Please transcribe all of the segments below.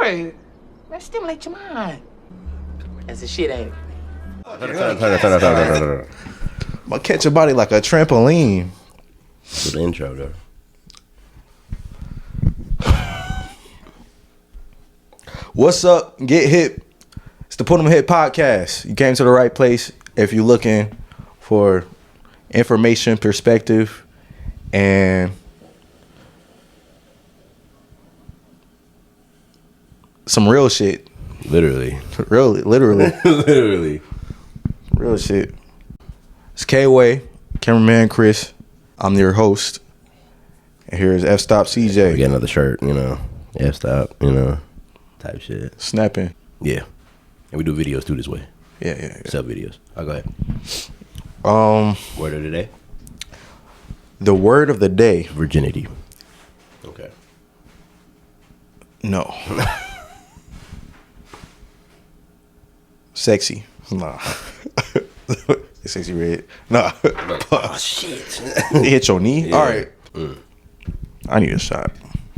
Right. Man, stimulate your mind. That's the shit, ain't I'm gonna catch your body like a trampoline. Good intro, though. What's up? Get hip. It's the Put 'em Hip podcast. You came to the right place if you're looking for information, perspective, and some real shit. Literally. Literally. Literally. Real shit. It's K.Way, cameraman Chris. I'm your host. And here's Fstop CJ. We got another shirt, Fstop, type shit. Snapping. Yeah. And we do videos too this way. Yeah. Sub videos. Oh, go ahead. Word of the day? The word of the day. Virginity. Okay. No. Sexy. Nah. Sexy red. Nah. Oh, shit. It hit your knee? Yeah. All right. I need a shot.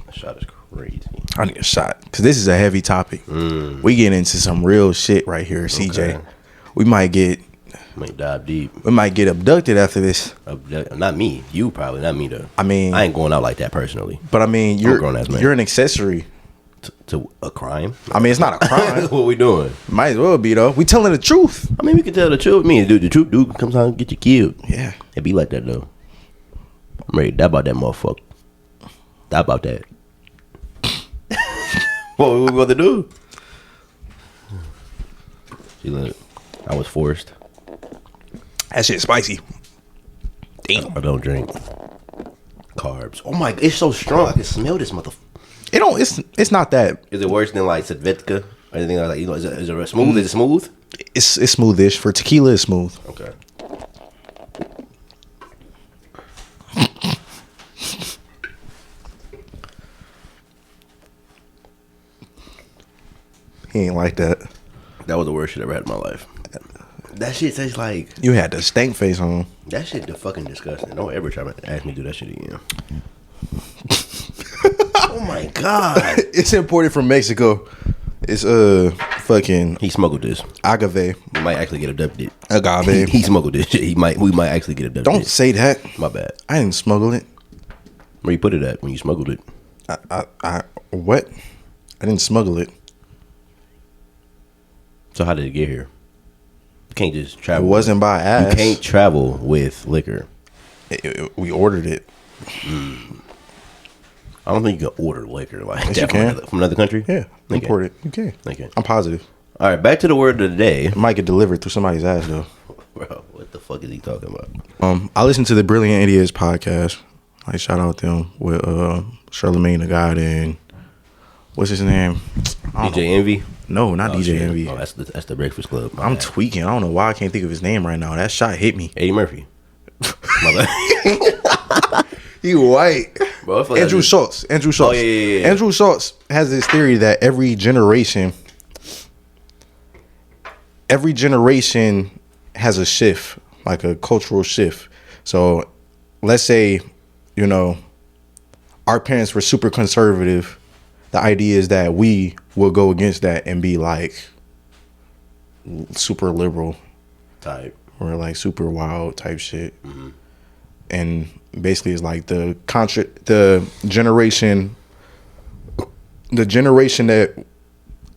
That shot is crazy. I need a shot. Because this is a heavy topic. We get into some real shit right here, CJ. Okay. We might dive deep. We might get abducted after this. Not me. You probably. Not me, though. I mean, I ain't going out like that personally. But I mean, I'm a grown-ass man. You're an accessory. To a crime? I mean, it's not a crime. What we doing? Might as well be, though. We telling the truth. I mean, we can tell the truth. The truth comes out and get you killed. Yeah. It be like that, though. I'm ready to die about that motherfucker. Die about that. What we about to do? See, look, I was forced. That shit spicy. Damn. I don't drink carbs. Oh my, it's so strong. I can smell this motherfucker. It don't. It's not that. Is it worse than like Sedvetka or anything like that? Is it smooth? Is it smooth? It's smoothish. For tequila, it's smooth. Okay. He ain't like that. That was the worst shit I ever had in my life. That shit tastes like... You had the stank face on. That shit the fucking disgusting. Don't ever try to ask me to do that shit again. Oh my God. It's imported from Mexico. It's fucking... He smuggled this. Agave. We might actually get abducted. Agave. He smuggled this shit. We might actually get abducted. Don't say that. My bad. I didn't smuggle it. Where you put it at when you smuggled it? What? I didn't smuggle it. So how did it get here? You can't just travel. It wasn't by ass. You can't travel with liquor. We ordered it. I don't think you can order liquor like yes, that from another country. Yeah, import it. You can. Okay. I'm positive. All right, back to the word of the day. It might get delivered through somebody's ass though. Bro, what the fuck is he talking about? I listened to the Brilliant Idiots podcast. Like shout out them with Charlamagne the God and what's his name? DJ Envy. No, not DJ shit. Envy. Oh, that's the Breakfast Club. I'm tweaking. I don't know why I can't think of his name right now. That shot hit me. Eddie Murphy. My bad. You white. Bro, Andrew Schultz. Andrew Schultz. Oh, yeah. Andrew Schultz has this theory that every generation has a shift, like a cultural shift. So let's say, our parents were super conservative. The idea is that we will go against that and be like super liberal type or like super wild type shit. Mm-hmm. And basically it's like the generation that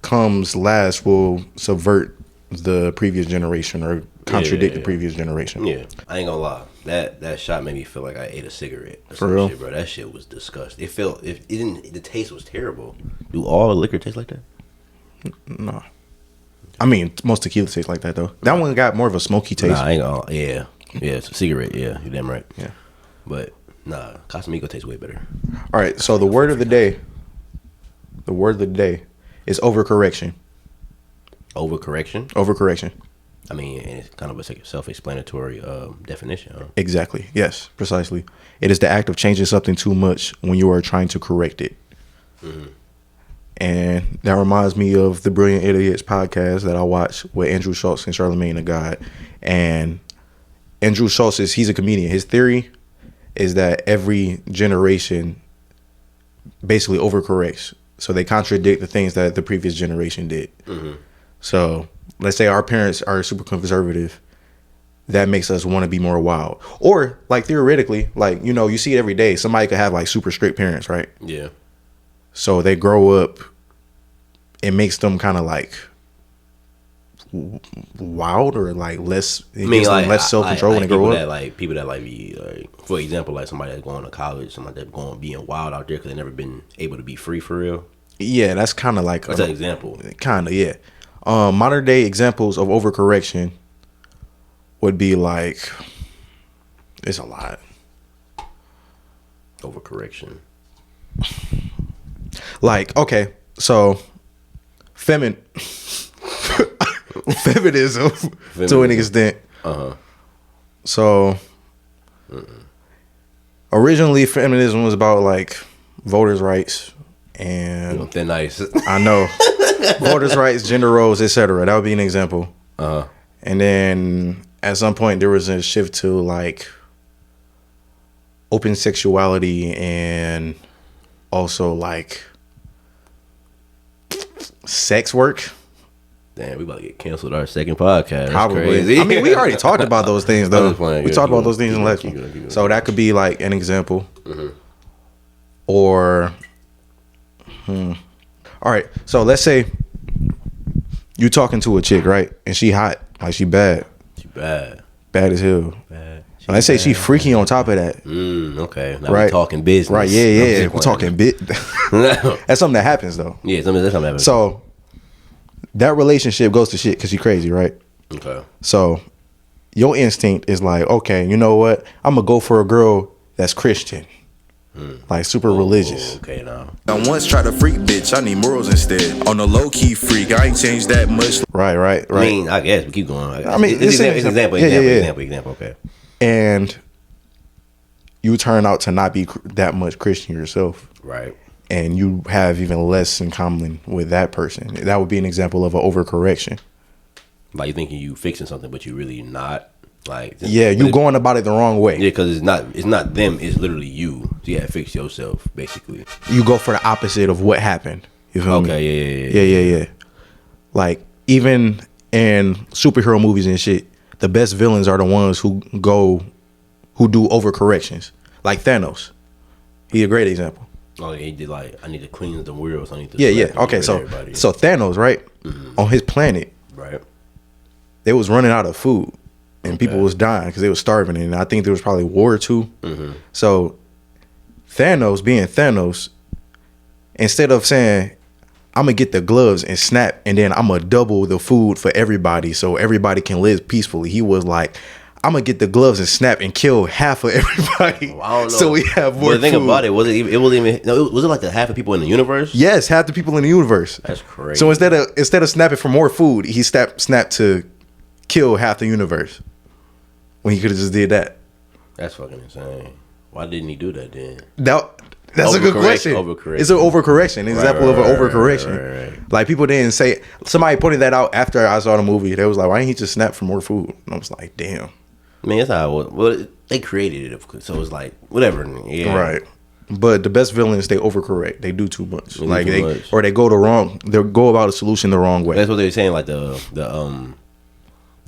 comes last will subvert the previous generation or contradict the previous generation. Yeah, I ain't gonna lie. That shot made me feel like I ate a cigarette. For real, shit, bro. That shit was disgusting. It felt the taste was terrible. Do all liquor taste like that? No. I mean, most tequila tastes like that though. That one got more of a smoky taste. Nah, I ain't gonna. Yeah, it's a cigarette. Yeah, you damn right. Yeah, but nah, Casamigo tastes way better. All right, so the word of the day is overcorrection. Overcorrection. I mean, and it's kind of a self-explanatory definition. Huh? Exactly. Yes, precisely. It is the act of changing something too much when you are trying to correct it. Mm-hmm. And that reminds me of the Brilliant Idiots podcast that I watched with Andrew Schultz and Charlamagne the God. And Andrew Schultz he's a comedian. His theory is that every generation basically overcorrects So they contradict the things that the previous generation did. So let's say our parents are super conservative. That makes us want to be more wild. Or like theoretically, like, you know, you see it every day. Somebody could have like super strict parents, right? Yeah. So they grow up, it makes them kind of like wild or like less, less self-control when they grow up. People that like be like, for example, like somebody that's going to college, somebody that's going being wild out there because they never been able to be free for real. Yeah, that's kind of like that's an example. Kind of, yeah. Modern day examples of overcorrection would be like, it's a lot. Overcorrection. Like, okay, so feminism to an extent. So originally feminism was about like voters' rights and they're nice. I know. Voters' rights, gender roles, etc. That would be an example. And then at some point there was a shift to like open sexuality and also like sex work. Damn, we about to get canceled our second podcast. That's probably crazy. I mean, we already talked about those things though. We talked about those things in last one. So that could be like an example. Or all right, so let's say you talking to a chick, right? And she hot, like she bad. She bad. Bad as hell. Bad. Let's say she freaky on top of that. Okay. Now right. We're talking business. Right, yeah. We're talking bit. That's something that happens though. Yeah, that's something that happens. So that relationship goes to shit because she's crazy, right? Okay. So your instinct is like, okay, you know what? I'm gonna go for a girl that's Christian. Like super religious. Okay, now. I once tried to freak bitch. I need morals instead. On a low key freak, I ain't changed that much. Right. I mean, I guess we keep going. I mean, it's example. Okay. And you turn out to not be that much Christian yourself. Right. And you have even less in common with that person. That would be an example of an overcorrection. Like you thinking you fixing something, but you really not. Like you going about it the wrong way. Yeah, because it's not them. It's literally you. So you gotta fix yourself, basically. You go for the opposite of what happened. You feel me? Okay, yeah. Like even in superhero movies and shit, the best villains are the ones who do overcorrections. Like Thanos, he a great example. Oh, yeah, he did like I need to clean the world. So I need to Okay, so Thanos, right? On his planet, right? They was running out of food. And people was dying because they was starving, and I think there was probably war too. So Thanos, being Thanos, instead of saying I'm gonna get the gloves and snap, and then I'm gonna double the food for everybody so everybody can live peacefully, he was like, I'm gonna get the gloves and snap and kill half of everybody. Well, I don't know. So we have more. But the thing food. about it was was it like the half of people in the universe? Yes, half the people in the universe. That's crazy. So instead of snapping for more food, he snapped to kill half the universe. When he could have just did that. That's fucking insane. Why didn't he do that then? That's a good question. It's an overcorrection. An example of an overcorrection. Right. Like people didn't say. Somebody pointed that out after I saw the movie. They was like, "Why didn't he just snap for more food?" And I was like, "Damn." I mean, that's how it was. Well, they created it, so it's like whatever. Yeah. Right. But the best villains, they overcorrect. They do too much. They go about a solution the wrong way. That's what they're saying. Like the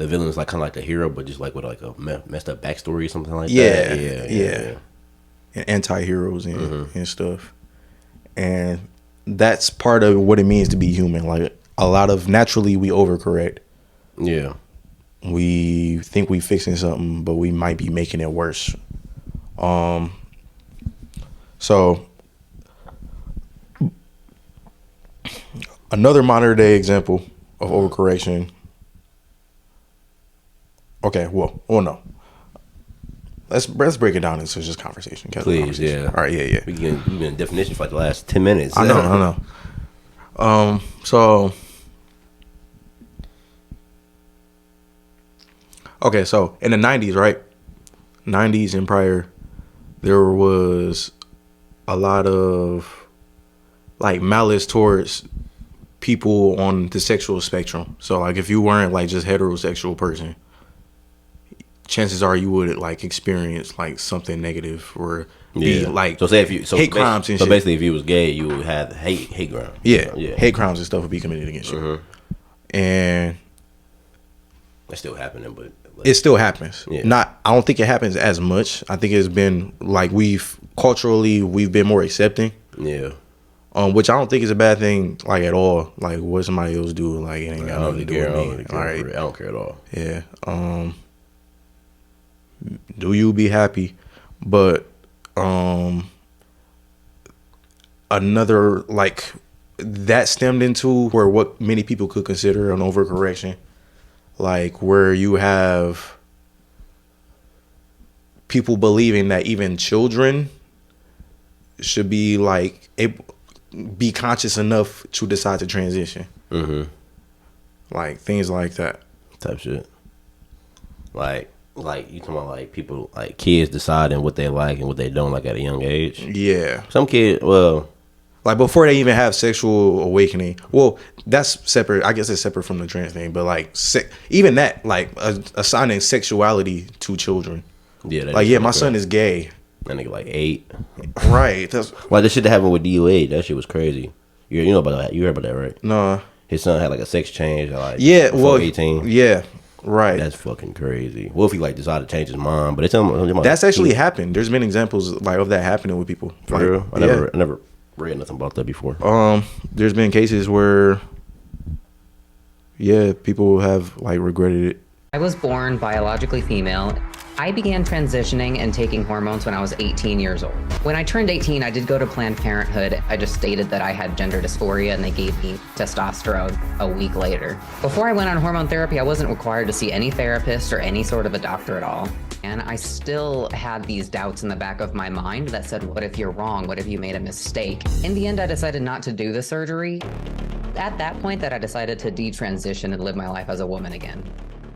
villain is like kind of like the hero, but just like with like a messed up backstory or something like that. Yeah. And anti-heroes and stuff. And that's part of what it means to be human. Like a lot of naturally we overcorrect. Yeah. We think we fixing something, but we might be making it worse. So another modern day example of overcorrection. Okay, well, no. Let's break it down into just conversation. Please, yeah. All right, yeah. We've been in definition for like the last 10 minutes. I know. So okay, so in the 90s, right? 90s and prior, there was a lot of like malice towards people on the sexual spectrum. So like if you weren't like just heterosexual person, chances are you would like experience like something negative or be like so say if you hate crimes and so shit. basically if you was gay you would have hate crimes. Yeah, hate crimes and stuff would be committed against you, and it's still happening, but it still happens. Yeah. I don't think it happens as much. I think it's been like we've been more accepting. Yeah. Which I don't think is a bad thing, like at all. Like what somebody else do, like it ain't got nothing to do with me. I don't care at all. Yeah. Do you be happy? But another like that stemmed into where what many people could consider an overcorrection, like where you have people believing that even children should be like be conscious enough to decide to transition. Like things like that type shit. Like you talking about like people, like kids deciding what they like and what they don't like at a young age. Yeah. Some kids, well, like before they even have sexual awakening. Well, that's separate. I guess it's separate from the trans thing. But like even that, like assigning sexuality to children. Yeah. Like my son is gay. That nigga like 8. Right. That's like the shit that happened with DOA. That shit was crazy. You know about that? You heard about that, right? No. His son had like a sex change. Like 18. Yeah. Right. That's fucking crazy. What if he like decided to change his mind? But it's that's actually happened. There's been examples like of that happening with people. For like, real? I never read nothing about that before. There's been cases where people have like regretted it. I was born biologically female. I began transitioning and taking hormones when I was 18 years old. When I turned 18, I did go to Planned Parenthood. I just stated that I had gender dysphoria and they gave me testosterone a week later. Before I went on hormone therapy, I wasn't required to see any therapist or any sort of a doctor at all. And I still had these doubts in the back of my mind that said, what if you're wrong? What if you made a mistake? In the end, I decided not to do the surgery. At that point that I decided to detransition and live my life as a woman again.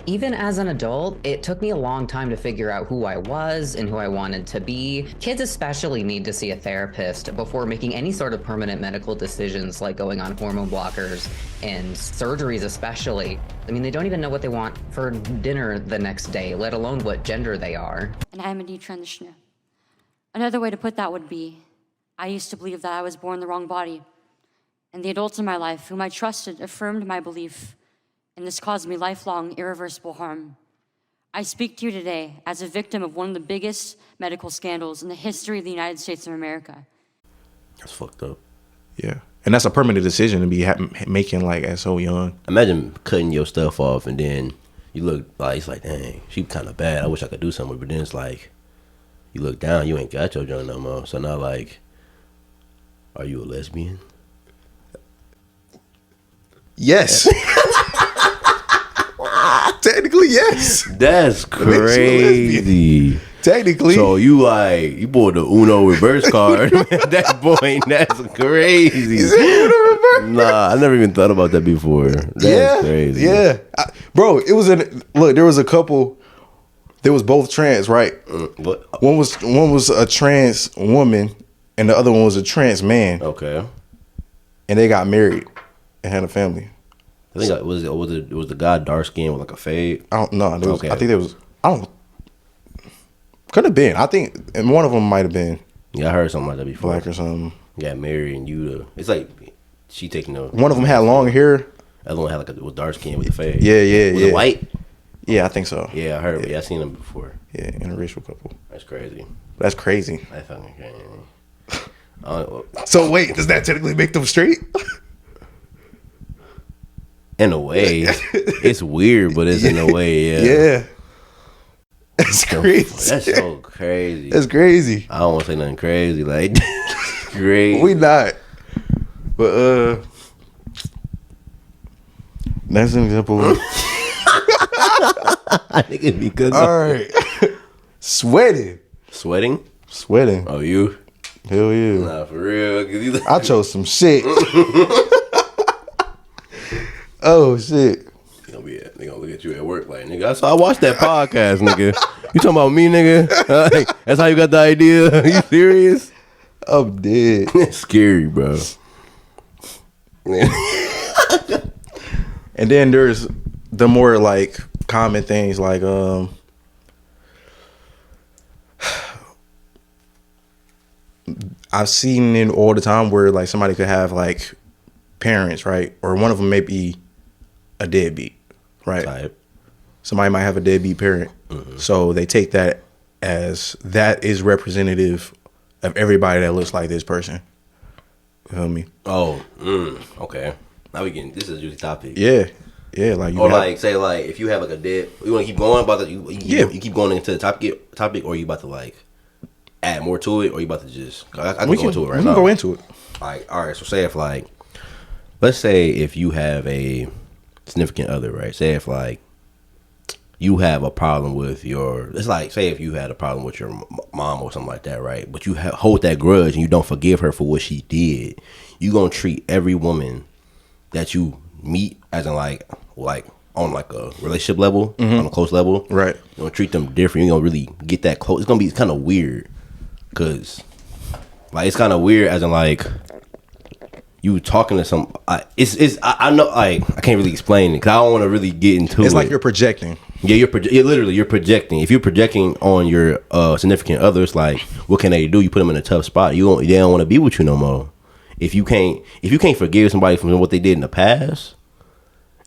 Even as an adult, it took me a long time to figure out who I was and who I wanted to be. Kids especially need to see a therapist before making any sort of permanent medical decisions like going on hormone blockers and surgeries especially. I mean, they don't even know what they want for dinner the next day, let alone what gender they are. And I am a detransitioner. Another way to put that would be, I used to believe that I was born in the wrong body. And the adults in my life whom I trusted affirmed my belief. And this caused me lifelong, irreversible harm. I speak to you today as a victim of one of the biggest medical scandals in the history of the United States of America. That's fucked up. Yeah. And that's a permanent decision to be making like at so young. Imagine cutting your stuff off and then you look like, it's like, dang, she kind of bad. I wish I could do something with her. But then it's like, you look down, you ain't got your junk no more. So now like, are you a lesbian? Yes. Technically, yes. That's crazy. Technically. So you bought the Uno reverse card at that point. That's crazy. Is it Uno reverse? Nah, I never even thought about that before. That's crazy. Yeah. Bro, there was a couple. They was both trans, right? What? One was a trans woman and the other one was a trans man. Okay. And they got married and had a family. I think it was the guy dark skin with like a fade. I don't know. Okay. I think there was. Could have been. I think, and one of them might have been. Yeah, I heard something like that before. Black or something. Got married and it's like she taking the. One of them had long hair. The other one had was dark skin with a fade. Yeah. Was it white? Yeah, I think so. Yeah, I heard. Yeah, I seen them before. Yeah, interracial couple. That's crazy. That's crazy. That's fucking crazy. So wait, does that technically make them straight? In a way, it's weird, but it's in a way, yeah. Yeah. That's crazy. That's so crazy. That's crazy. I don't want to say nothing crazy, like crazy. We not. But that's an example. I think it'd be good. All right. Sweating. Sweating? Oh, you? Hell yeah. Nah, for real. I chose some shit. Oh shit! They gonna look at you at work like, nigga. I watched that podcast, nigga. You talking about me, nigga? That's how you got the idea? You serious? I'm dead. It's scary, bro. And then there's the more like common things like I've seen it all the time where like somebody could have like parents, right? Or one of them may be a deadbeat, right? Type. Somebody might have a deadbeat parent. So they take that as that is representative of everybody that looks like this person. You feel me? Oh, okay. Now we getting, this is a juicy topic. Yeah. Yeah, like you Or have, like say like if you have like a dead, you want to keep going about the you keep going into the topic, or you about to like add more to it, or you about to just I can go into it right we now. can go into it. Like, all right, so say if like, let's say if you have a significant other, right? Say if like you have a problem with your, it's like say if you had a problem with your mom or something like that, right? But you hold that grudge and you don't forgive her for what she did. You gonna treat every woman that you meet as in like on like a relationship level, on a close level, Right. You gonna treat them different. You gonna really get that close. It's gonna be kind of weird, cause like it's kind of weird as in like you talking to some. I know like I can't really explain it because I don't want to really get into it. It's like you're projecting. Yeah, you're projecting. If you're projecting on your significant others, like what can they do? You put them in a tough spot. They don't want to be with you no more. If you can't forgive somebody from what they did in the past,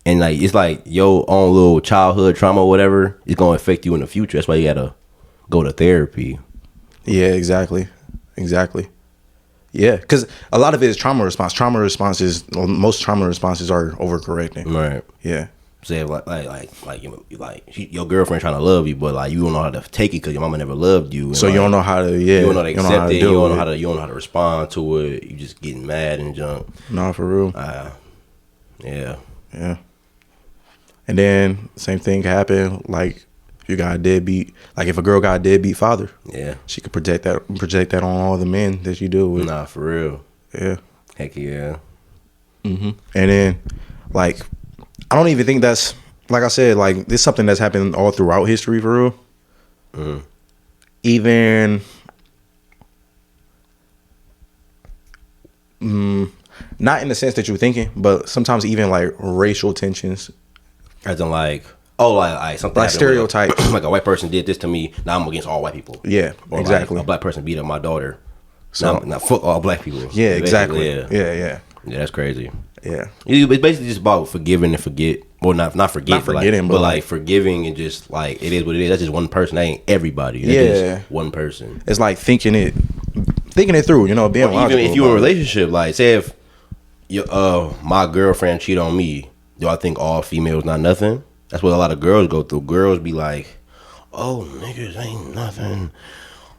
and like it's like your own little childhood trauma or whatever, it's gonna affect you in the future. That's why you gotta go to therapy. Yeah, exactly. Yeah, because a lot of it is trauma response. Most trauma responses are overcorrecting. Right. Yeah. Say your girlfriend trying to love you, but like you don't know how to take it because your mama never loved you. So like, you don't know how to. Yeah. you don't know how to accept it. You don't know it. how to respond to it. You just getting mad and junk. No, for real. Yeah. Yeah. And then same thing can happen. Like if you got a deadbeat, like if a girl got a deadbeat father, Yeah. she could project that on all the men that you deal with. Nah, for real. Yeah. Heck yeah. And then like I don't even think that's, like I said, like this is something that's happened all throughout history for real. Even not in the sense that you're thinking, but sometimes even like racial tensions. As in like, like something Like stereotypes. Like a white person did this to me, now I'm against all white people. Yeah, Or exactly. Like a black person beat up my daughter, So- now fuck all black people. Yeah, exactly. Basically, Yeah. Yeah, that's crazy. Yeah. It's basically just about forgiving and forget. Well, not forget, Not forgetting, but but like forgiving and just like it is what it is. That's just one person. That ain't everybody. That's Yeah. just one person. It's like thinking it through, being Or logical. even if you're in a about it. relationship, like say if my girlfriend cheat on me, do I think all females not nothing? That's what a lot of girls go through. Girls be like, "Oh, niggas ain't nothing.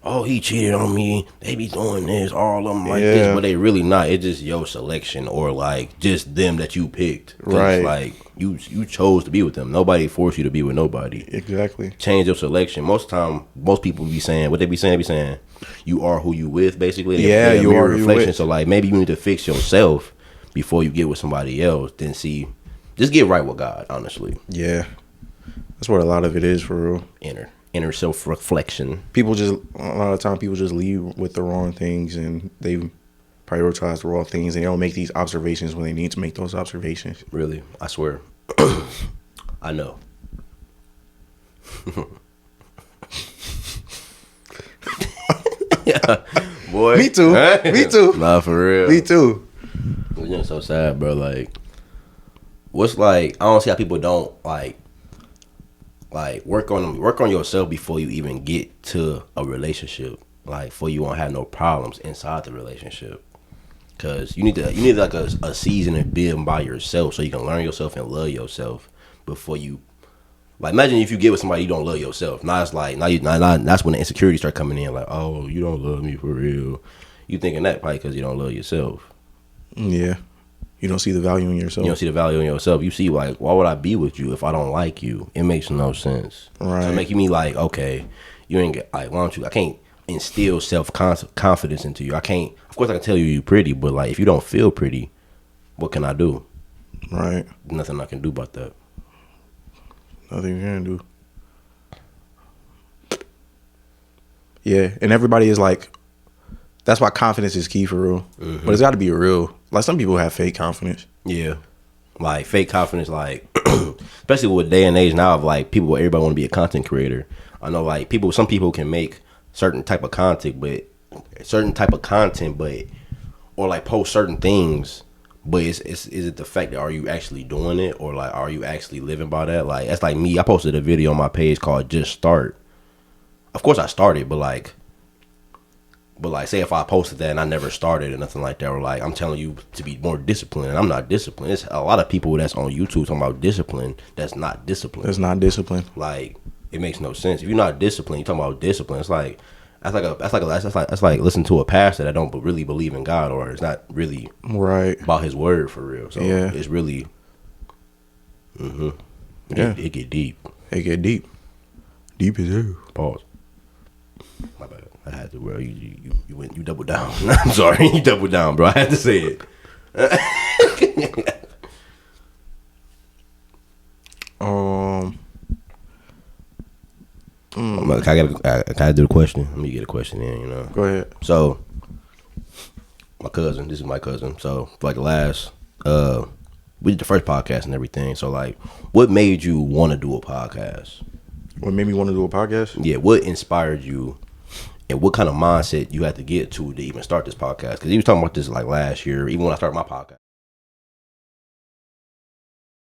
Oh, he cheated on me. They be doing this, all of them like Yeah. this," but they really not. It's just your selection or like just them that you picked. 'Cause, Right. Like you chose to be with them. Nobody forced you to be with nobody. Exactly. Change your selection. Most time, most people be saying what they be saying. They be saying you are who you with, basically. Yeah, They're a you mirror are who you reflection. with. So like maybe you need to fix yourself before you get with somebody else. Then see, just get right with God. Honestly, Yeah. That's what a lot of it is for real. inner self reflection. A lot of time people just leave with the wrong things and they prioritize the wrong things and they don't make these observations when they need to make those observations. Really, I swear. I know. Yeah, boy. Me too. Me too. Nah, for real. Me too. It's just so sad, bro. Like, what's like? I don't see how people don't like work on yourself before you even get to a relationship. Like, before you won't have no problems inside the relationship. Cause you need like a season of being by yourself so you can learn yourself and love yourself before you. Like, imagine if you get with somebody you don't love yourself. Now it's like that's when the insecurities start coming in. Like, oh, you don't love me for real. You thinking that probably because you don't love yourself. Yeah. You don't see the value in yourself. You don't see the value in yourself. You see, like, why would I be with you if I don't like you? It makes no sense. Right. So making me like, okay, you ain't get like, why don't you? I can't instill self confidence into you. I can't. Of course, I can tell you you're pretty, but like, if you don't feel pretty, what can I do? Right. Nothing I can do about that. Nothing you can do. Yeah, and everybody is like, that's why confidence is key for real. But it's got to be real. Like, some people have fake confidence. Yeah, like fake confidence, like especially with day and age now of like everybody want to be a content creator. I know like some people can make certain type of content, but certain type of content, but or like post certain things, but is it the fact that are you actually doing it, or like are you actually living by that? Like that's like me. I posted a video on my page called "Just Start." Of course, I started, but like say if I posted that and I never started or nothing like that, or like I'm telling you to be more disciplined, and I'm not disciplined. It's a lot of people that's on YouTube talking about discipline. That's not discipline. That's not discipline. Like it makes no sense. If you're not disciplined, you're talking about discipline. It's like that's like listening to a pastor that don't really believe in God, or it's not really right about His word for real. So yeah, it's really, yeah, it get deep. It get deep as hell. Pause. My bad. I had to, bro. You doubled down. I'm sorry, you doubled down, bro. I had to say it. I gotta do the question. Let me get a question in. You know. Go ahead. So, my cousin. This is my cousin. So, for like the last, we did the first podcast and everything. So, like, what made you want to do a podcast? What made me want to do a podcast? Yeah. What inspired you? And what kind of mindset you had to get to even start this podcast? Because he was talking about this like last year, even when I started my podcast.